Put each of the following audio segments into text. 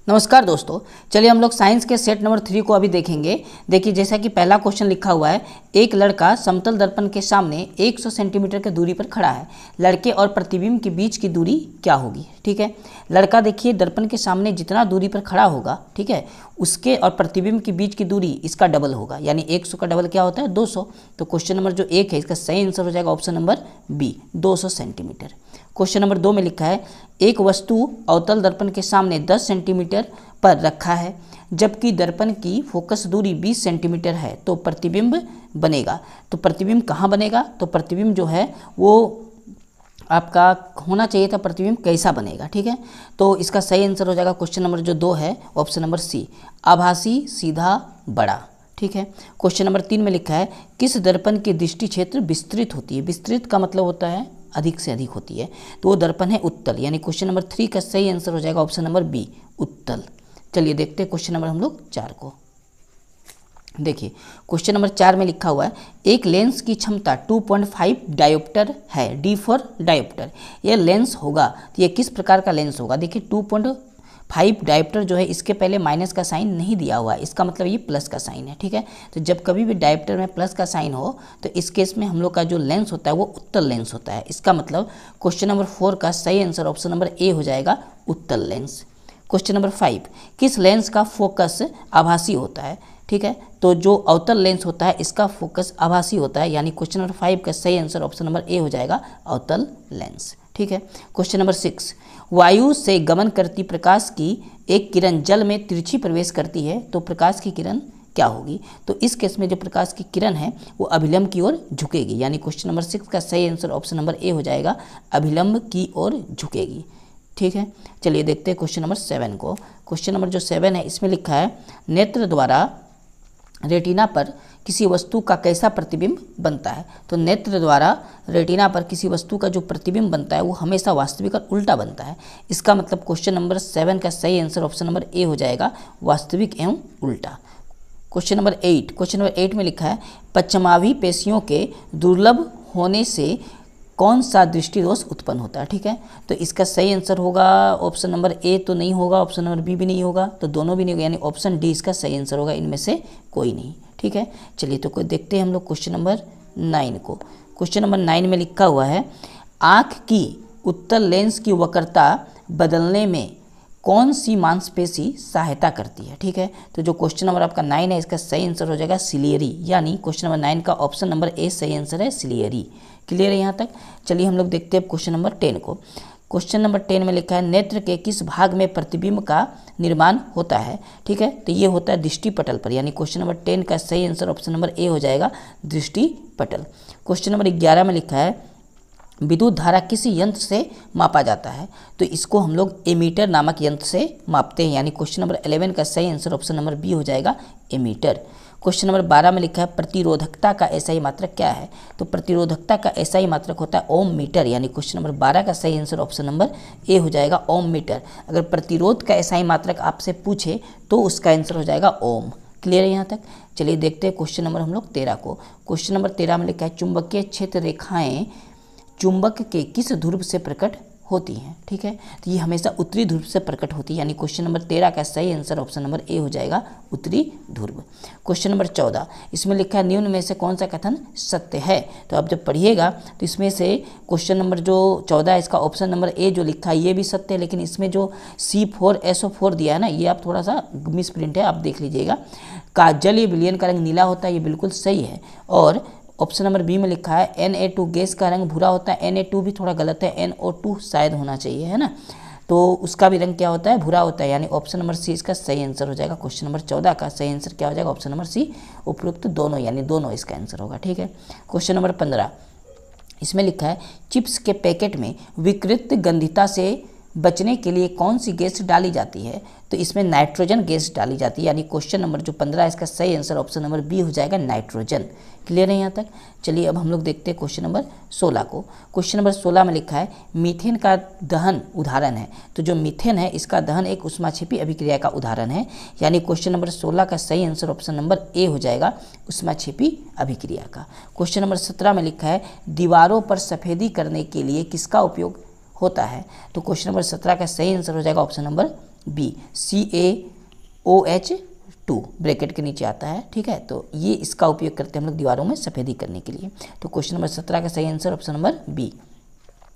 नमस्कार दोस्तों, चलिए हम लोग साइंस के सेट नंबर 3 को अभी देखेंगे। देखिए जैसा कि पहला क्वेश्चन लिखा हुआ है, एक लड़का समतल दर्पण के सामने 100 सेंटीमीटर की दूरी पर खड़ा है। लड़के और प्रतिबिंब के बीच की दूरी क्या होगी? ठीक है, लड़का देखिए दर्पण के सामने जितना दूरी पर खड़ा होगा, ठीक है, उसके और प्रतिबिंब के बीच की दूरी इसका डबल होगा, यानी 100 का डबल क्या होता है? 200। तो क्वेश्चन नंबर जो 1 है इसका सही आंसर हो जाएगा option number B, 200 centimetre. Question number 2 में लिखा है, एक वस्तु अवतल दर्पण के सामने 10 सेंटीमीटर पर रखा है, जबकि दर्पण की फोकस दूरी 20 सेंटीमीटर है, तो प्रतिबिंब बनेगा। तो प्रतिबिंब कहाँ बनेगा? तो प्रतिबिंब जो है वो आपका होना चाहिए था, प्रतिबिंब कैसा बनेगा? ठीक है, तो इसका सही आंसर हो जाएगा क्वेश्चन नंबर जो 2 है ऑप्शन नंबर सी, आभासी, सीधा, बड़ा। ठीक है, क्वेश्चन नंबर 3 में लिखा है, किस दर्पण की दृष्टि क्षेत्र विस्तृत होती है? विस्तृत का मतलब होता है अधिक से अधिक होती है, तो वो दर्पण है उत्तल, यानी क्वेश्चन नंबर 3 का सही आंसर हो जाएगा ऑप्शन नंबर बी, उत्तल। चलिए देखते हैं क्वेश्चन नंबर हम लोग 4 को। देखिए क्वेश्चन नंबर 4 में लिखा हुआ है, एक लेंस की क्षमता 2.5 डायोप्टर है, डी फॉर डायोप्टर। यह लेंस होगा तो यह किस प्रकार का लेंस होगा? देखिए 2.5 डायोप्टर जो है इसके पहले माइनस का साइन नहीं दिया हुआ है, इसका मतलब ये प्लस का साइन है। ठीक है, तो जब कभी भी डायोप्टर में प्लस का साइन हो तो इस केस में हम लोग का जो लेंस होता है वो उत्तल लेंस होता है। इसका मतलब क्वेश्चन नंबर 4 का सही आंसर ऑप्शन नंबर ए हो जाएगा, उत्तल लेंस। क्वेश्चन नंबर 5, किस लेंस का फोकस आभासी होता है? ठीक है, तो जो अवतल लेंस होता है इसका फोकस आभासी होता है, यानी क्वेश्चन नंबर 5 का सही आंसर ऑप्शन नंबर ए हो जाएगा, अवतल लेंस। ठीक है, क्वेश्चन नंबर 6, वायु से गमन करती प्रकाश की एक किरण जल में तिरछी प्रवेश करती है, तो प्रकाश की किरण क्या होगी? तो इस केस में जो प्रकाश की किरण है वो अभिलंब की ओर झुकेगी, यानी क्वेश्चन नंबर 6 का सही आंसर ऑप्शन नंबर ए हो जाएगा, अभिलंब की ओर झुकेगी। ठीक है, चलिए देखते हैं क्वेश्चन नंबर 7 को। क्वेश्चन नंबर जो 7 है इसमें लिखा है, नेत्र द्वारा रेटिना पर किसी वस्तु का कैसा प्रतिबिंब बनता है? तो नेत्र द्वारा रेटिना पर किसी वस्तु का जो प्रतिबिंब बनता है वो हमेशा वास्तविक और उल्टा बनता है। इसका मतलब क्वेश्चन नंबर 7 का सही आंसर ऑप्शन नंबर ए हो जाएगा, वास्तविक एवं उल्टा। क्वेश्चन नंबर 8 में लिखा है, पश्चिमाभी पेशियों के दुर्लभ होने से कौन सा दृष्टि दोष उत्पन्न होता है? ठीक है, तो इसका सही आंसर होगा ऑप्शन नंबर ए तो नहीं होगा, ऑप्शन नंबर बी भी नहीं होगा, तो दोनों भी नहीं होगा, यानी ऑप्शन डी इसका सही आंसर होगा, इनमें से कोई नहीं। ठीक है, चलिए तो कोई देखते हैं हम लोग क्वेश्चन नंबर 9 को। क्वेश्चन नंबर 9 में लिखा हुआ है, आँख की उत्तल लेंस की वक्रता बदलने में कौन सी मांसपेशी सहायता करती है? ठीक है, तो जो क्वेश्चन नंबर आपका 9 है इसका सही आंसर हो जाएगा सिलियरी, यानी क्वेश्चन नंबर 9 का ऑप्शन नंबर ए सही आंसर है, सिलियरी। क्लियर है यहाँ तक? चलिए हम लोग देखते हैं क्वेश्चन नंबर 10 को। क्वेश्चन नंबर 10 में लिखा है, नेत्र के किस भाग में प्रतिबिंब का निर्माण होता है? ठीक है, तो ये होता है दृष्टि पटल पर, यानी क्वेश्चन नंबर 10 का सही आंसर ऑप्शन नंबर ए हो जाएगा, दृष्टि पटल। क्वेश्चन नंबर 11 में लिखा है, विद्युत धारा किसी यंत्र से मापा जाता है? तो इसको हम लोग एमीटर नामक यंत्र से मापते हैं, यानी क्वेश्चन नंबर 11 का सही आंसर ऑप्शन नंबर बी हो जाएगा, एमीटर। क्वेश्चन नंबर 12 में लिखा है, प्रतिरोधकता का एसआई मात्रक क्या है? तो प्रतिरोधकता का एसआई मात्रक होता है ओम मीटर, यानी क्वेश्चन नंबर 12 का सही आंसर ऑप्शन नंबर ए हो जाएगा, ओम मीटर। अगर प्रतिरोध का एसआई मात्रक आपसे पूछे तो उसका आंसर हो जाएगा ओम। क्लियर है यहाँ तक? चलिए देखते हैं क्वेश्चन नंबर हम लोग 13 को। क्वेश्चन नंबर 13 में लिखा है, चुंबकीय क्षेत्र रेखाएं चुंबक के किस ध्रुव से प्रकट होती हैं? ठीक है, तो ये हमेशा उत्तरी ध्रुव से प्रकट होती है, यानी क्वेश्चन नंबर 13 का सही आंसर ऑप्शन नंबर ए हो जाएगा, उत्तरी ध्रुव। क्वेश्चन नंबर 14, इसमें लिखा है, निम्न में से कौन सा कथन सत्य है? तो आप जब पढ़िएगा तो इसमें से क्वेश्चन नंबर जो 14 है इसका ऑप्शन नंबर ए जो लिखा है ये भी सत्य है, लेकिन इसमें जो C4 SO4 दिया है ना, ये आप थोड़ा सा मिस प्रिंट है, आप देख लीजिएगा। का जलीय विलयन का रंग नीला होता है, ये बिल्कुल सही है। और ऑप्शन नंबर बी में लिखा है, Na2 गैस का रंग भूरा होता है, Na2 भी थोड़ा गलत है, NO2 शायद होना चाहिए, है ना, तो उसका भी रंग क्या होता है? भूरा होता है, यानी ऑप्शन नंबर सी इसका सही आंसर हो जाएगा। क्वेश्चन नंबर 14 का सही आंसर क्या हो जाएगा? ऑप्शन नंबर सी, उपरोक्त दोनों, यानी दोनों इसका आंसर होगा। ठीक है, क्वेश्चन नंबर 15, इसमें लिखा है, चिप्स के पैकेट में विकृत गंधिता से बचने के लिए कौन सी गैस डाली जाती है? तो इसमें नाइट्रोजन गैस डाली जाती है, यानी क्वेश्चन नंबर जो 15 इसका सही आंसर ऑप्शन नंबर बी हो जाएगा, नाइट्रोजन। क्लियर है यहाँ तक? चलिए अब हम लोग देखते हैं क्वेश्चन नंबर 16 को। क्वेश्चन नंबर 16 में लिखा है, मीथेन का दहन उदाहरण है। तो जो मीथेन है इसका दहन एक ऊष्माक्षेपी अभिक्रिया का उदाहरण है, यानी क्वेश्चन नंबर 16 का सही आंसर ऑप्शन नंबर ए हो जाएगा, ऊष्माक्षेपी अभिक्रिया का। क्वेश्चन नंबर 17 में लिखा है, दीवारों पर सफेदी करने के लिए किसका उपयोग होता है? तो क्वेश्चन नंबर 17 का सही आंसर हो जाएगा option number B CaOH2 bracket के नीचे आता है, ठीक है। तो ये इसका उपयोग करते हैं हम लोग दीवारों में सफ़ेदी करने के लिए। तो क्वेश्चन नंबर 17 का सही answer option number B.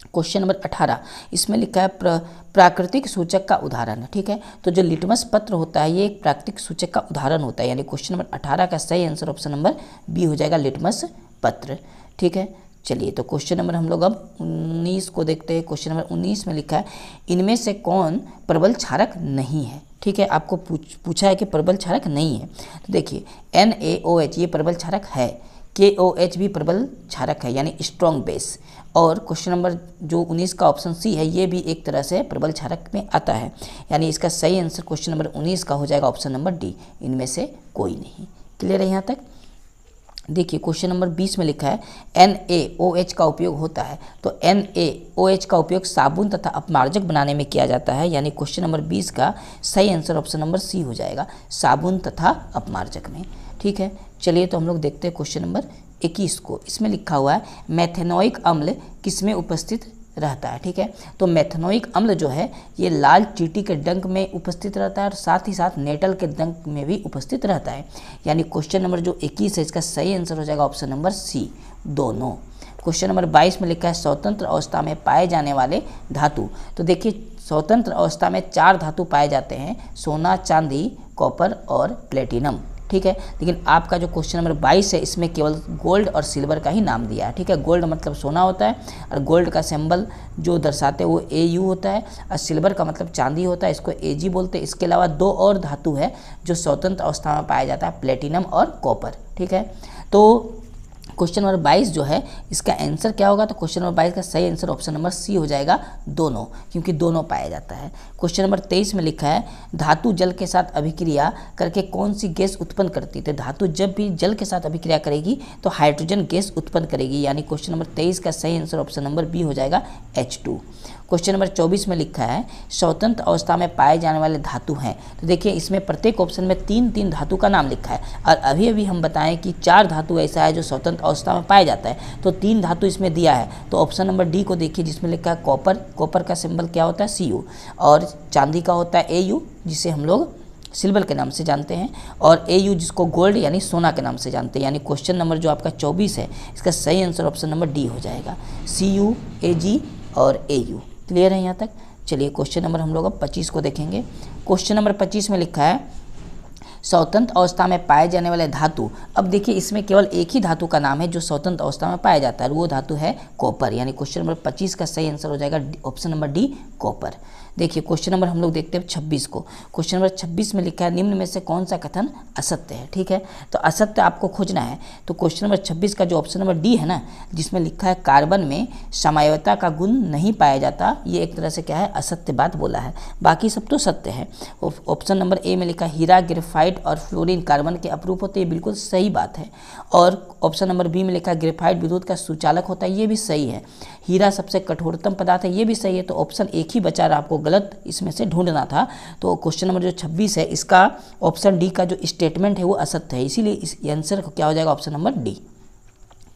Question number 18, इसमें लिखा है प्राकृतिक सूचक का उदाहरण, ठीक है। तो जो लिटमस पत्र होता है ये एक प्राकृतिक सूचक का उदाहरण होता है, यानी क्वेश्चन नंबर 18 का सही आंसर ऑप्शन नंबर बी हो जाएगा, लिटमस पत्र, ठीक है। चलिए तो क्वेश्चन नंबर हम लोग अब 19 को देखते हैं। क्वेश्चन नंबर 19 में लिखा है इनमें से कौन प्रबल क्षारक नहीं है, ठीक है। आपको पूछा है कि प्रबल क्षारक नहीं है, तो देखिए NaOH ये प्रबल क्षारक है, KOH भी प्रबल क्षारक है यानी स्ट्रॉन्ग बेस, और क्वेश्चन नंबर जो 19 का ऑप्शन सी है ये भी एक तरह से प्रबल क्षारक में आता है, यानी इसका सही आंसर क्वेश्चन नंबर 19 का हो जाएगा ऑप्शन नंबर डी, इनमें से कोई नहीं। क्लियर है यहाँ तक। देखिए क्वेश्चन नंबर 20 में लिखा है NaOH का उपयोग होता है, तो NaOH का उपयोग साबुन तथा अपमार्जक बनाने में किया जाता है, यानी क्वेश्चन नंबर 20 का सही आंसर ऑप्शन नंबर सी हो जाएगा, साबुन तथा अपमार्जक में, ठीक है। चलिए तो हम लोग देखते हैं क्वेश्चन नंबर 21 को। इसमें लिखा हुआ है मेथेनोइक अम्ल किसमें उपस्थित रहता है, ठीक है। तो मेथेनोइक अम्ल जो है ये लाल चींटी के डंक में उपस्थित रहता है और साथ ही साथ नेटल के डंक में भी उपस्थित रहता है, यानी क्वेश्चन नंबर जो 21 है इसका सही आंसर हो जाएगा ऑप्शन नंबर सी, दोनों। क्वेश्चन नंबर 22 में लिखा है स्वतंत्र अवस्था में पाए जाने वाले धातु, तो देखिए स्वतंत्र अवस्था में 4 धातु पाए जाते हैं, सोना, चांदी, कॉपर और प्लेटिनम, ठीक है। लेकिन आपका जो क्वेश्चन नंबर 22 है इसमें केवल गोल्ड और सिल्वर का ही नाम दिया है, ठीक है। गोल्ड मतलब सोना होता है और गोल्ड का सिंबल जो दर्शाते हैं वो AU होता है, और सिल्वर का मतलब चांदी होता है, इसको AG बोलते हैं। इसके अलावा 2 और धातु है जो स्वतंत्र अवस्था में पाया जाता है, प्लेटिनम और कॉपर, ठीक है। तो क्वेश्चन नंबर 22 जो है इसका आंसर क्या होगा, तो क्वेश्चन नंबर 22 का सही आंसर ऑप्शन नंबर सी हो जाएगा, दोनों, क्योंकि दोनों पाया जाता है। क्वेश्चन नंबर 23 में लिखा है धातु जल के साथ अभिक्रिया करके कौन सी गैस उत्पन्न करती है, तो धातु जब भी जल के साथ अभिक्रिया करेगी तो हाइड्रोजन गैस उत्पन्न करेगी, यानी क्वेश्चन नंबर 23 का सही आंसर ऑप्शन नंबर बी हो जाएगा, H2। क्वेश्चन नंबर 24 में लिखा है स्वतंत्र अवस्था में पाए जाने वाले धातु हैं, तो देखिए इसमें प्रत्येक ऑप्शन में 3-3 धातु का नाम लिखा है, और अभी हम बताएं कि 4 धातु ऐसा है जो स्वतंत्र अवस्था में पाया जाता है, तो 3 धातु इसमें दिया है। तो ऑप्शन नंबर डी को देखिए जिसमें लिखा है कॉपर, कॉपर का सिंबल क्या होता है Cu, और चांदी का होता है Au जिसे हम लोग सिल्वर के नाम से जानते हैं, और AU जिसको गोल्ड यानी सोना के नाम से जानते हैं, यानी क्वेश्चन नंबर जो आपका 24 है इसका सही आंसर ऑप्शन नंबर डी हो जाएगा, Cu, Ag और AU। क्लियर है यहाँ तक। चलिए क्वेश्चन नंबर हम लोग अब 25 को देखेंगे। क्वेश्चन नंबर 25 में लिखा है स्वतंत्र अवस्था में पाए जाने वाले धातु, अब देखिए इसमें केवल एक ही धातु का नाम है जो स्वतंत्र अवस्था में पाया जाता है, वो धातु है कॉपर, यानी क्वेश्चन नंबर 25 का सही आंसर हो जाएगा ऑप्शन नंबर डी, कॉपर। देखिए क्वेश्चन नंबर हम लोग देखते हैं 26 को। क्वेश्चन नंबर 26 में लिखा है निम्न में से कौन सा कथन असत्य है, ठीक है। तो असत्य आपको खोजना है, तो क्वेश्चन नंबर 26 का जो ऑप्शन नंबर डी है ना, जिसमें लिखा है कार्बन में सामयिकता का गुण नहीं पाया जाता, ये एक तरह से क्या है असत्य बात बोला है, बाकी सब तो सत्य है। ऑप्शन नंबर ए में लिखा हीरा, ग्रेफाइट और फ्लोरीन कार्बन के अपरूप होते हैं, बिल्कुल सही बात है। और ऑप्शन नंबर बी में लिखा ग्रेफाइट विद्युत का सुचालक होता है, ये भी सही है। हीरा सबसे कठोरतम पदार्थ है, ये भी सही है। तो ऑप्शन एक ही बचा रहा, आपको गलत इसमें से ढूंढना था। तो क्वेश्चन नंबर जो 26 है इसका ऑप्शन डी का जो स्टेटमेंट है वो असत्य है, इसीलिए इस आंसर क्या हो जाएगा ऑप्शन नंबर डी।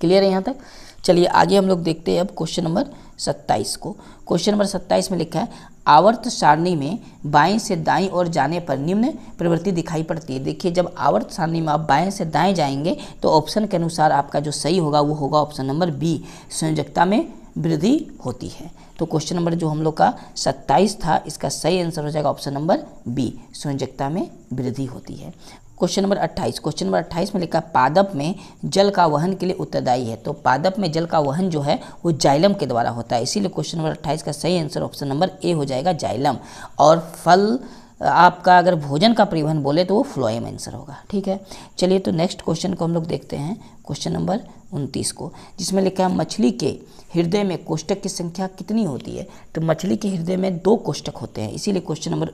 क्लियर है यहाँ तक। चलिए आगे हम लोग देखते हैं अब क्वेश्चन नंबर 27 को। क्वेश्चन नंबर 27 में लिखा है आवर्त सारणी में बाएं से दाएं ओर जाने पर निम्न प्रवृत्ति दिखाई पड़ती है। देखिए जब आवर्त सारणी में आप बाएं से दाएं जाएंगे तो ऑप्शन के अनुसार आपका जो सही होगा वो होगा ऑप्शन नंबर बी, संयोजकता में वृद्धि होती है। तो क्वेश्चन नंबर जो हम लोग का 27 था इसका सही आंसर हो जाएगा ऑप्शन नंबर बी, संयोजकता में वृद्धि होती है। क्वेश्चन नंबर 28, क्वेश्चन नंबर 28 में लिखा पादप में जल का वहन के लिए उत्तरदायी है। तो पादप में जल का वहन जो है वो जाइलम के द्वारा होता है, इसीलिए क्वेश्चन नंबर 28 का सही आंसर ऑप्शन नंबर ए हो जाएगा, जाइलम। और फल आपका अगर भोजन का परिवहन बोले तो वो फ्लोएम आंसर होगा। ठीक है, चलिए तो नेक्स्ट क्वेश्चन को हम लोग देखते हैं, क्वेश्चन नंबर 29 को, जिसमें लिखा है मछली के हृदय में कोष्ठक की संख्या कितनी होती है। तो मछली के हृदय में 2 कोष्ठक होते हैं, इसीलिए क्वेश्चन नंबर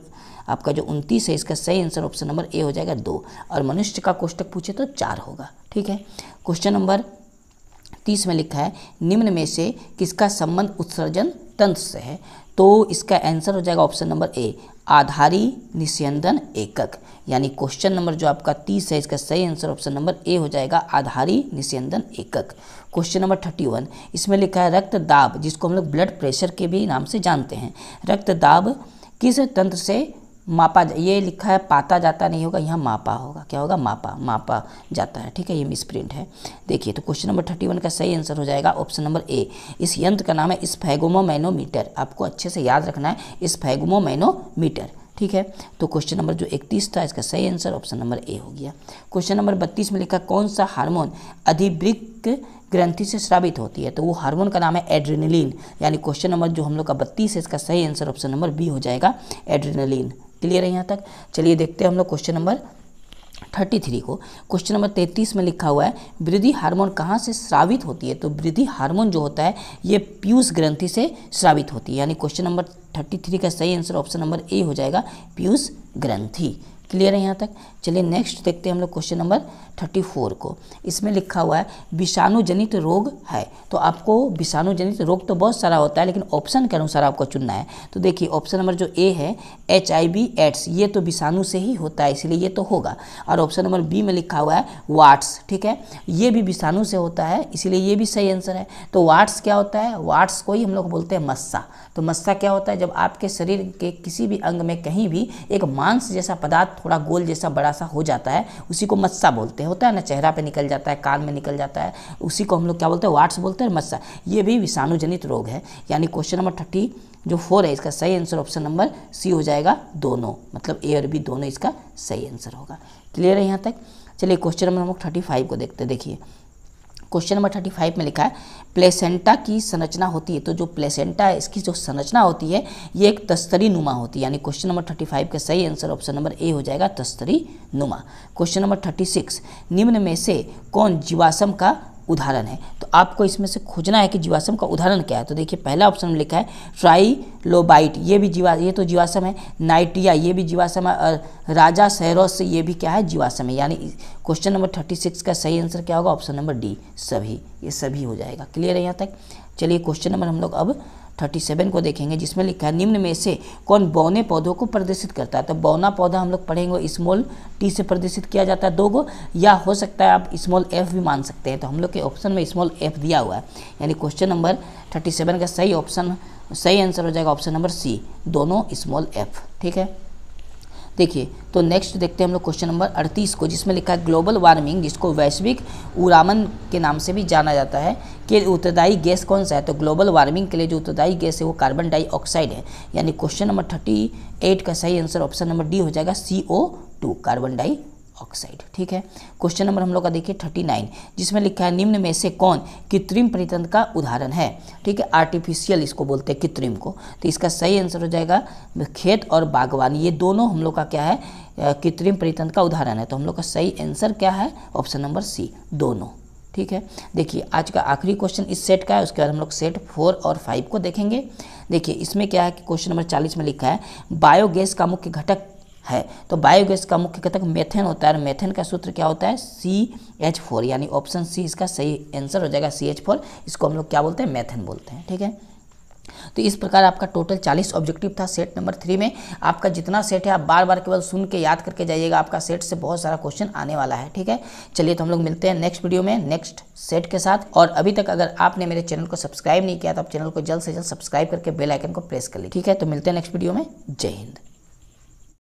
आपका जो 29 है इसका सही आंसर ऑप्शन नंबर ए हो जाएगा 2, और मनुष्य का कोष्ठक पूछे तो 4 होगा। ठीक है, क्वेश्चन नंबर 30 में लिखा है निम्न में से किसका संबंध उत्सर्जन तंत्र से है। तो इसका आंसर हो जाएगा ऑप्शन नंबर ए, आधारी निस्यंदन एकक। यानी क्वेश्चन नंबर जो आपका 30 है इसका सही आंसर ऑप्शन नंबर ए हो जाएगा, आधारी निस्यंदन एकक। क्वेश्चन नंबर 31, इसमें लिखा है रक्त दाब, जिसको हम लोग ब्लड प्रेशर के भी नाम से जानते हैं, रक्त दाब किस तंत्र से ये लिखा है पाता जाता नहीं होगा, यहाँ मापा होगा, क्या होगा, मापा जाता है, ठीक है, ये मिसप्रिंट है। देखिए तो क्वेश्चन नंबर 31 का सही आंसर हो जाएगा ऑप्शन नंबर ए। इस यंत्र का नाम है स्फैगोमोमैनोमीटर, आपको अच्छे से याद रखना है स्फैगोमोमैनोमीटर, ठीक है। तो क्वेश्चन नंबर जो 31 था इसका सही आंसर ऑप्शन नंबर ए हो गया। क्वेश्चन नंबर 32 में लिखा कौन सा हार्मोन अधिवृक्क ग्रंथि से स्रावित होती है, तो वो हार्मोन का नाम है एड्रेनलिन, यानी क्वेश्चन नंबर जो हम लोग का 32 है इसका सही आंसर ऑप्शन नंबर बी हो जाएगा, एड्रेनलिन। क्लियर है यहाँ तक। चलिए देखते हैं हम लोग क्वेश्चन नंबर 33 को। क्वेश्चन नंबर 33 में लिखा हुआ है वृद्धि हार्मोन कहाँ से स्रावित होती है, तो वृद्धि हार्मोन जो होता है ये पीयूष ग्रंथि से स्रावित होती है, यानी क्वेश्चन नंबर 33 का सही आंसर ऑप्शन नंबर ए हो जाएगा, पीयूष ग्रंथि। क्लियर है यहाँ तक। चलिए नेक्स्ट देखते हैं हम लोग क्वेश्चन नंबर 34 को। इसमें लिखा हुआ है विषाणु जनित रोग है, तो आपको विषाणु जनित रोग तो बहुत सारा होता है लेकिन ऑप्शन के अनुसार आपको चुनना है। तो देखिए ऑप्शन नंबर जो ए है HIV एड्स, ये तो विषाणु से ही होता है इसलिए ये तो होगा, और ऑप्शन नंबर बी में लिखा हुआ है वाट्स, ठीक है, ये भी विषाणु से होता है इसलिए ये भी सही आंसर है। तो वाट्स क्या होता है, वाट्स को ही हम लोग बोलते हैं मस्सा। तो मस्सा क्या होता है, जब आपके शरीर के किसी भी अंग में कहीं भी एक मांस जैसा पदार्थ थोड़ा गोल जैसा बड़ा सा हो जाता है उसी को मस्सा बोलते हैं, होता है ना, चेहरा पे निकल जाता है, कान में निकल जाता है, उसी को हम लोग क्या बोलते हैं, वाट्स बोलते हैं, मस्सा। ये भी विषाणु जनित रोग है, यानी क्वेश्चन नंबर 34 है इसका सही आंसर ऑप्शन नंबर सी हो जाएगा, दोनों, मतलब ए और बी दोनों इसका सही आंसर होगा। क्लियर है यहाँ तक। चलिए क्वेश्चन नंबर हम लोग 35 को देखते हैं। देखिए क्वेश्चन नंबर 35 में लिखा है प्लेसेंटा की संरचना होती है, तो जो प्लेसेंटा है इसकी जो संरचना होती है ये एक तस्तरी नुमा होती है, यानी क्वेश्चन नंबर 35 का सही आंसर ऑप्शन नंबर ए हो जाएगा, तस्तरी नुमा। क्वेश्चन नंबर 36 निम्न में से कौन जीवाश्म का उदाहरण है, तो आपको इसमें से खोजना है कि जीवाश्म का उदाहरण क्या है। तो देखिए पहला ऑप्शन में लिखा है ट्राइलोबाइट, ये तो जीवाश्म है, नाइटिया ये भी जीवाश्म है, और राजा सैरोस ये भी क्या है, जीवाश्म है, यानी क्वेश्चन नंबर 36 का सही आंसर क्या होगा, ऑप्शन नंबर डी, सभी, ये सभी हो जाएगा। क्लियर है यहाँ तक। चलिए क्वेश्चन नंबर हम लोग अब 37 को देखेंगे, जिसमें लिखा है निम्न में से कौन बौने पौधों को प्रदर्शित करता है। तो बौना पौधा हम लोग पढ़ेंगे स्मॉल टी से प्रदर्शित किया जाता है 2 गो, या हो सकता है आप स्मॉल एफ भी मान सकते हैं। तो हम लोग के ऑप्शन में स्मॉल एफ दिया हुआ है, यानी क्वेश्चन नंबर 37 का सही आंसर हो जाएगा ऑप्शन नंबर सी, दोनों स्मॉल एफ, ठीक है। देखिए तो नेक्स्ट देखते हैं हम लोग क्वेश्चन नंबर 38 को, जिसमें लिखा है ग्लोबल वार्मिंग जिसको वैश्विक उरामन के नाम से भी जाना जाता है कि उत्तरदायी गैस कौन सा है। तो ग्लोबल वार्मिंग के लिए जो उत्तरदायी गैस है वो कार्बन डाइऑक्साइड है, यानी क्वेश्चन नंबर 38 का सही आंसर ऑप्शन नंबर डी हो जाएगा, CO2, कार्बन डाइऑक्साइड, ठीक है। क्वेश्चन नंबर हम लोग का देखिए 39, जिसमें लिखा है निम्न में से कौन कृत्रिम परितंत्र का उदाहरण है, ठीक है, आर्टिफिशियल इसको बोलते हैं कृत्रिम को। तो इसका सही आंसर हो जाएगा खेत और बागवानी, ये दोनों हम लोग का क्या है, कृत्रिम परितंत्र का उदाहरण है। तो हम लोग का सही आंसर क्या है, ऑप्शन नंबर सी, दोनों, ठीक है। देखिए आज का आखिरी क्वेश्चन इस सेट का है, उसके बाद हम लोग सेट 4 और 5 को देखेंगे। देखिए इसमें क्या है कि क्वेश्चन नंबर 40 में लिखा है बायोगैस का मुख्य घटक है, तो बायोगैस का मुख्य घटक मेथेन होता है, और मेथेन का सूत्र क्या होता है, CH4, यानी ऑप्शन सी इसका सही आंसर हो जाएगा, CH4, इसको हम लोग क्या बोलते हैं, मेथेन बोलते हैं, ठीक है। तो इस प्रकार आपका टोटल 40 ऑब्जेक्टिव था सेट नंबर 3 में। आपका जितना सेट है आप बार बार केवल सुन के याद करके जाइएगा, आपका सेट से बहुत सारा क्वेश्चन आने वाला है, ठीक है। चलिए तो हम लोग मिलते हैं नेक्स्ट वीडियो में नेक्स्ट सेट के साथ, और अभी तक अगर आपने मेरे चैनल को सब्सक्राइब नहीं किया तो आप चैनल को जल्द से जल्द सब्सक्राइब करके बेल आइकन को प्रेस कर लीजिए, ठीक है। तो मिलते हैं नेक्स्ट वीडियो में, जय हिंद।